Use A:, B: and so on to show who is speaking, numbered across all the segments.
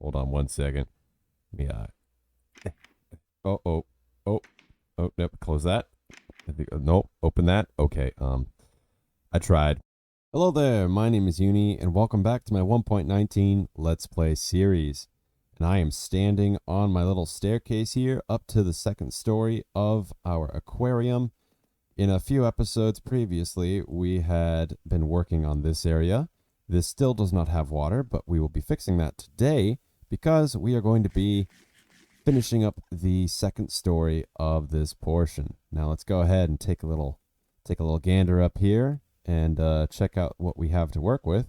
A: Hold on one second. Yeah. Oh, oh, oh, oh, nope. Close that. Nope. Open that. Okay. I tried. Hello there. My name is Uni, and welcome back to my 1.19 Let's Play series. And I am standing on my little staircase here up to the second story of our aquarium. In a few episodes previously, we had been working on this area. This still does not have water, but we will be fixing that today because we are going to be finishing up the second story of this portion. Now let's go ahead and take a little gander up here and check out what we have to work with.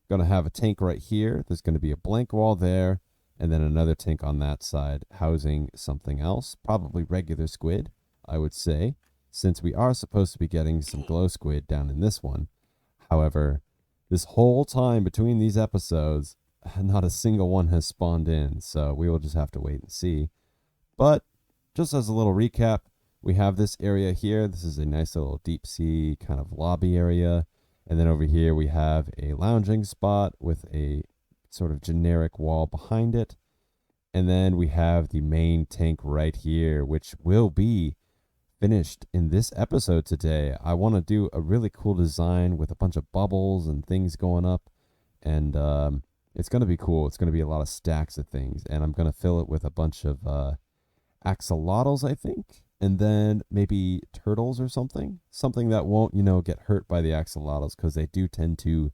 A: Going to have a tank right here. There's going to be a blank wall there, and then another tank on that side housing something else, probably regular squid, I would say, since we are supposed to be getting some glow squid down in this one. However, this whole time between these episodes, not a single one has spawned in, so we will just have to wait and see. But just as a little recap, we have this area here. This is a nice little deep sea kind of lobby area. And then over here we have a lounging spot with a sort of generic wall behind it. And then we have the main tank right here, which will be finished in this episode today. I want to do a really cool design with a bunch of bubbles and things going up. And it's going to be cool. It's going to be a lot of stacks of things. And I'm going to fill it with a bunch of axolotls, I think. And then maybe turtles or something. Something that won't, get hurt by the axolotls because they do tend to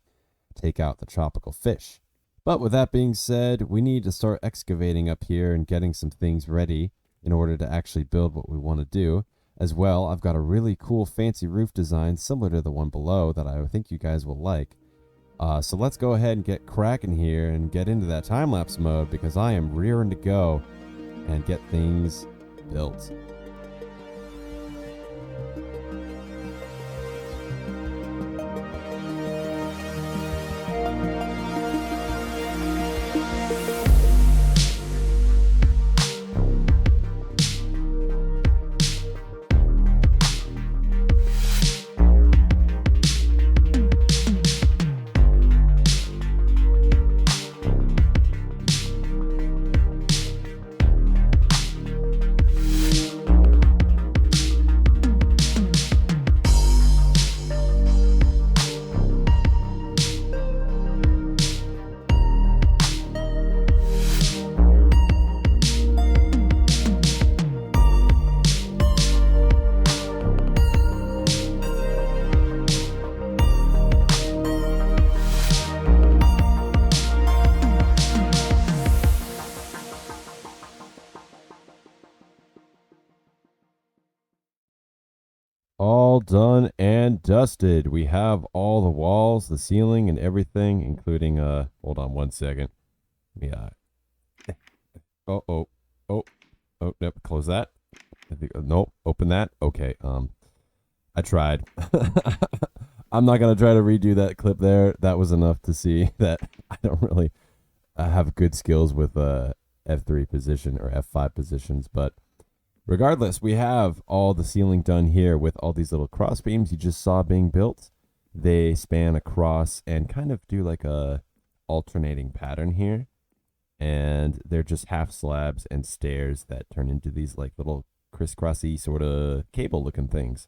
A: take out the tropical fish. But with that being said, we need to start excavating up here and getting some things ready in order to actually build what we want to do. As well, I've got a really cool fancy roof design similar to the one below that I think you guys will like. So let's go ahead and get cracking here and get into that time-lapse mode because I am rearing to go and get things built. All done and dusted. We have all the walls, the ceiling, and everything, including hold on one second. Yeah. Oh, oh, oh, oh, nope. Close that. Nope. Open that. Okay. I tried. I'm not gonna try to redo that clip there. That was enough to see that I don't really have good skills with F3 position or F5 positions, but regardless, we have all the ceiling done here with all these little cross beams you just saw being built. They span across and kind of do like a alternating pattern here. And they're just half slabs and stairs that turn into these like little crisscrossy sort of cable looking things.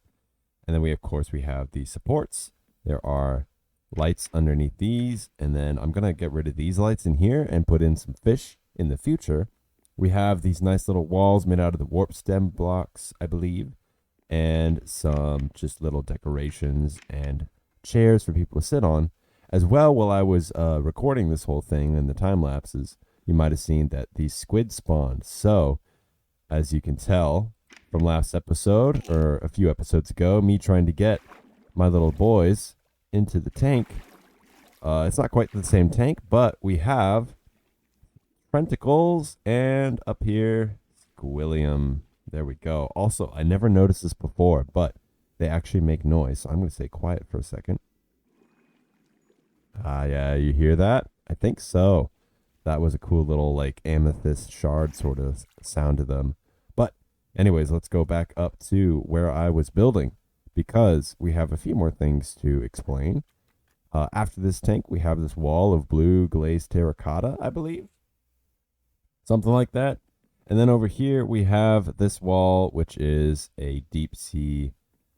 A: And then of course, we have the supports. There are lights underneath these. And then I'm going to get rid of these lights in here and put in some fish in the future. We have these nice little walls made out of the warp stem blocks, I believe, and some just little decorations and chairs for people to sit on. As well, while I was recording this whole thing in the time lapses, you might have seen that these squid spawned. So, as you can tell from last episode, or a few episodes ago, me trying to get my little boys into the tank. It's not quite the same tank, but we have tentacles, and up here, Squillium. There we go. Also, I never noticed this before, but they actually make noise. So I'm going to stay quiet for a second. Yeah, you hear that? I think so. That was a cool little, like, amethyst shard sort of sound to them. But anyways, let's go back up to where I was building because we have a few more things to explain. After this tank, we have this wall of blue glazed terracotta, I believe. something like that. And then over here we have this wall, which is a deep sea,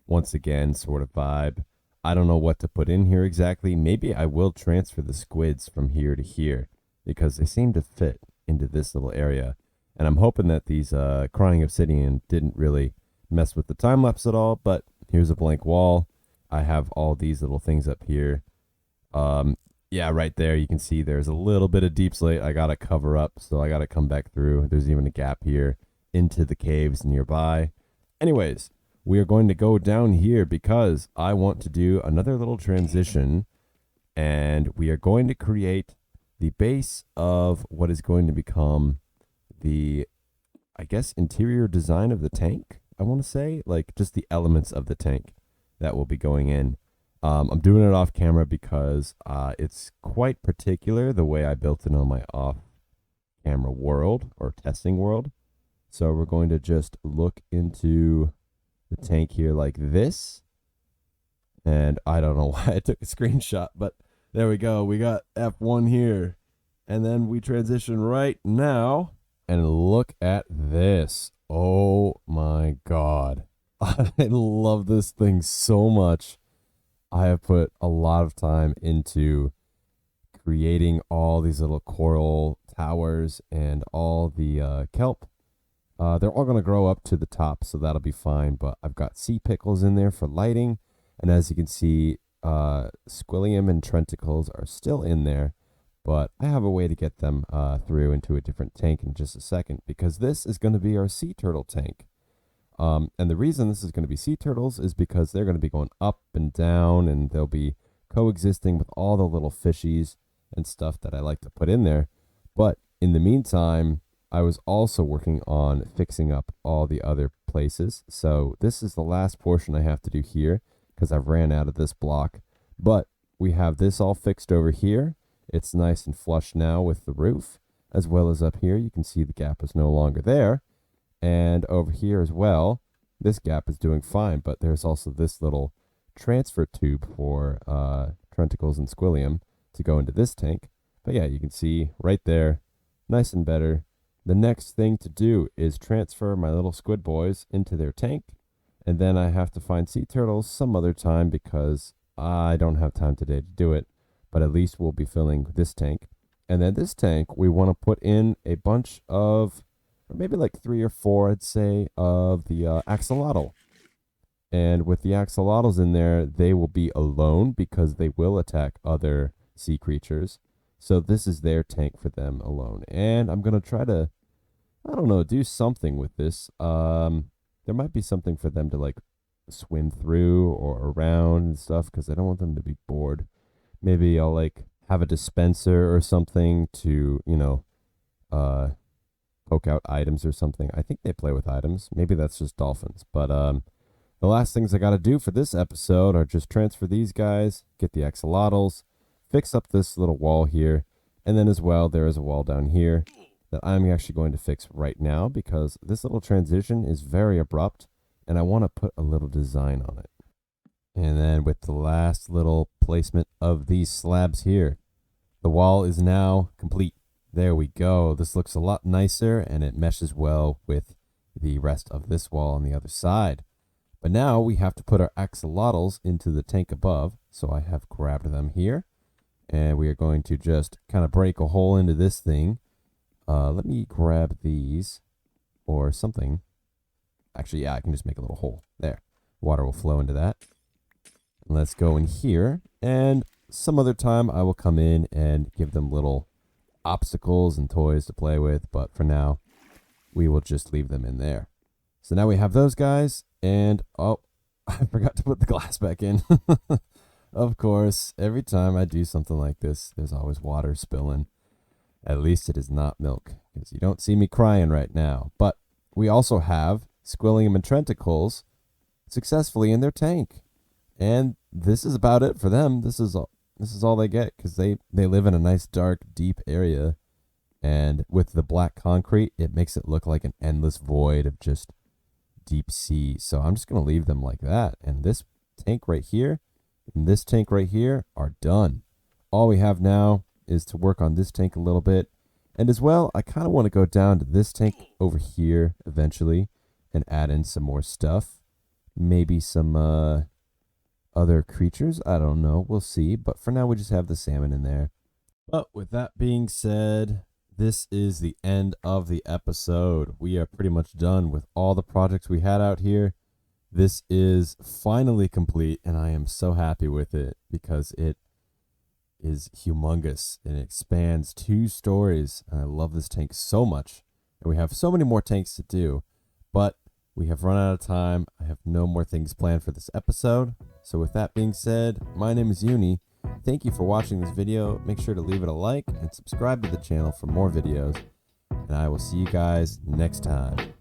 A: once again, sort of vibe. I don't know what to put in here exactly. Maybe I will transfer the squids from here to here because they seem to fit into this little area. And I'm hoping that these crying obsidian didn't really mess with the time lapse at all. But here's a blank wall. I have all these little things up here. Yeah, right there you can see there's a little bit of deep slate I gotta cover up, so I gotta come back through. There's even a gap here into the caves nearby. Anyways, we are going to go down here because I want to do another little transition, and we are going to create the base of what is going to become the, I guess, interior design of the tank. I want to say, like, just the elements of the tank that will be going in. I'm doing it off camera because it's quite particular the way I built it on my off camera world or testing world. So we're going to just look into the tank here like this. And I don't know why I took a screenshot, but there we go. We got F1 here. And then we transition right now. And look at this. Oh my God. I love this thing so much. I have put a lot of time into creating all these little coral towers and all the kelp. They're all going to grow up to the top, so that'll be fine. But I've got sea pickles in there for lighting. And as you can see, squillium and trenticles are still in there. But I have a way to get them through into a different tank in just a second, because this is going to be our sea turtle tank. And the reason this is going to be sea turtles is because they're going to be going up and down, and they'll be coexisting with all the little fishies and stuff that I like to put in there. But in the meantime, I was also working on fixing up all the other places. So this is the last portion I have to do here because I've ran out of this block. But we have this all fixed over here. It's nice and flush now with the roof, as well as up here. You can see the gap is no longer there. And over here as well, this gap is doing fine, but there's also this little transfer tube for trenticles and squillium to go into this tank. But yeah, you can see right there, nice and better. The next thing to do is transfer my little squid boys into their tank, and then I have to find sea turtles some other time because I don't have time today to do it, but at least we'll be filling this tank. And then this tank, we want to put in a bunch of, or maybe like 3 or 4, I'd say, of the axolotl. And with the axolotls in there, they will be alone because they will attack other sea creatures. So this is their tank for them alone. And I'm going to try to, I don't know, do something with this. There might be something for them to like swim through or around and stuff because I don't want them to be bored. Maybe I'll like have a dispenser or something to, you know, poke out items or something. I think they play with items. Maybe that's just dolphins. But the last things I got to do for this episode are just transfer these guys, get the axolotls, fix up this little wall here, and then as well there is a wall down here that I'm actually going to fix right now because this little transition is very abrupt and I want to put a little design on it. And then with the last little placement of these slabs here, the wall is now complete. There we go. This looks a lot nicer and it meshes well with the rest of this wall on the other side. But now we have to put our axolotls into the tank above. So I have grabbed them here and we are going to just kind of break a hole into this thing. Let me grab these or something. Actually, yeah, I can just make a little hole there. Water will flow into that. Let's go in here, and some other time I will come in and give them little obstacles and toys to play with, but for now we will just leave them in there. So now we have those guys, and oh, I forgot to put the glass back in. Of course, every time I do something like this, there's always water spilling. At least it is not milk, because you don't see me crying right now. But we also have squillium and trenticles successfully in their tank. And this is about it for them. This is all they get because they live in a nice, dark, deep area. And with the black concrete, it makes it look like an endless void of just deep sea. So I'm just going to leave them like that. And this tank right here and this tank right here are done. All we have now is to work on this tank a little bit. And as well, I kind of want to go down to this tank over here eventually and add in some more stuff. Maybe some other creatures. I don't know. We'll see. But for now, we just have the salmon in there. But with that being said, this is the end of the episode. We are pretty much done with all the projects we had out here. This is finally complete, and I am so happy with it because it is humongous and it expands 2 stories. And I love this tank so much. And we have so many more tanks to do, but we have run out of time. I have no more things planned for this episode. So with that being said, my name is Uni. Thank you for watching this video. Make sure to leave it a like and subscribe to the channel for more videos. And I will see you guys next time.